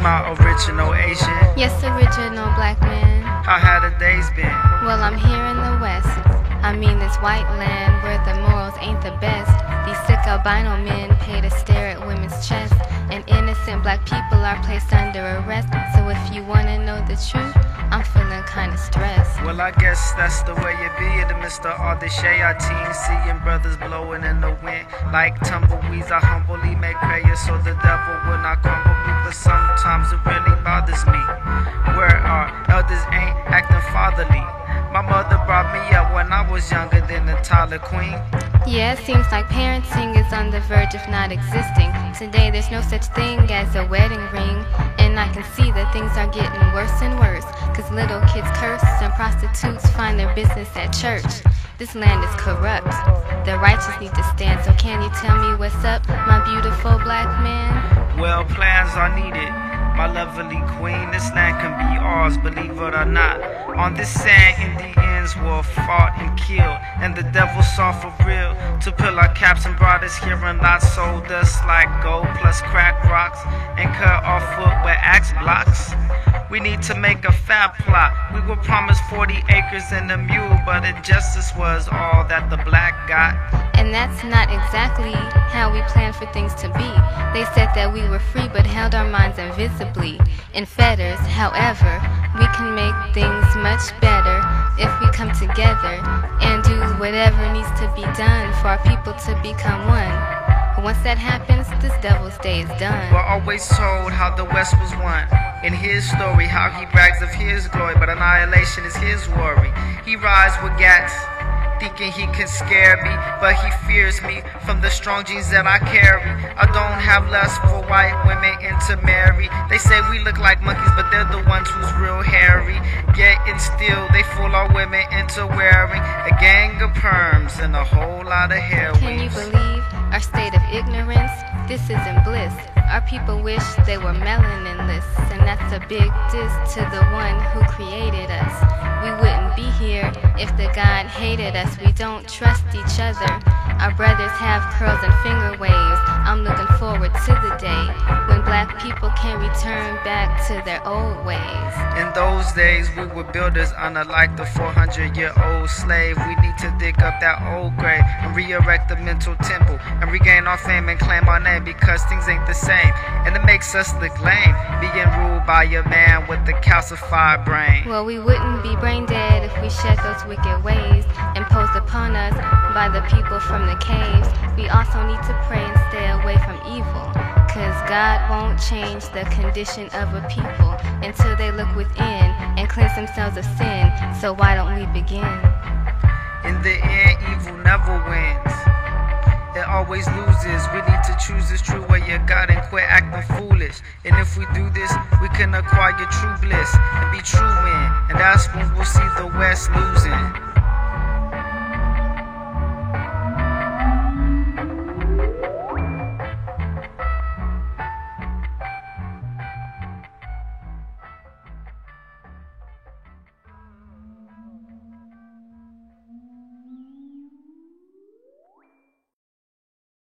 my original Asian? Yes, original black man. How have the days been? Well, I'm here in the West. I mean this white land where the morals ain't the best. These sick albino men pay to stare at women's chests, and innocent black people are placed under arrest. So if you wanna know the truth, I'm feeling kinda stressed. Well, I guess that's the way it be. The Mr. Audacious, our team seeing brothers blowing in the wind like tumbleweeds. I humbly make prayers so the devil will not crumble me, but sometimes it really bothers me where our elders ain't acting fatherly. My mother brought me up when I was younger than the Tyler Queen. Yeah, it seems like parenting is on the verge of not existing. Today there's no such thing as a wedding ring, and I can see that things are getting worse and worse, cause little kids curse and prostitutes find their business at church. This land is corrupt. The righteous need to stand, so can you tell me what's up, my beautiful black man? Well, plans are needed, my lovely queen. This land can be ours, believe it or not. On this sand, Indians were fought and killed, and the devil saw for real to pull our caps and brought us here and not sold us like gold plus crack rocks and cut our foot with axe blocks. We need to make a fat plot. We were promised 40 acres and a mule, but injustice was all that the black got. And that's not exactly how we planned for things to be. They said that we were free but held our minds invisibly in fetters. However, we can make things much better if we come together and do whatever needs to be done for our people to become one. Once that happens, this devil's day is done. We're always told how the West was won. In his story, how he brags of his glory, but annihilation is his worry. He rides with gats, thinking he can scare me, but he fears me from the strong genes that I carry. I don't have lust for white women into marry. They say we look like monkeys, but they're the ones who's real hairy. Yet and still, they fool our women into wearing a gang of perms and a whole lot of hair weaves. Can you believe our state of ignorance? This isn't bliss. Our people wish they were melaninless, and that's a big diss to the one who created us. We wouldn't be here if the God hated us. We don't trust each other. Our brothers have curls and finger waves. I'm looking forward to the day when black people can return back to their old ways. In those days we were builders, unlike the 400-year-old slave. We need to dig up that old grave and re-erect the mental temple and regain our fame and claim our name, because things ain't the same and it makes us look lame, being ruled by a man with a calcified brain. Well, we wouldn't be brain dead if we shed those wicked ways imposed upon us by the people from the caves. We also need to pray and stay away from evil, cause God won't change the condition of a people until they look within and cleanse themselves of sin. So why don't we begin? In the end, evil never wins. It always loses. We need to choose this true way of God and quit acting foolish. And if we do this, we can acquire true bliss and be true in. And that's when we'll see the West losing.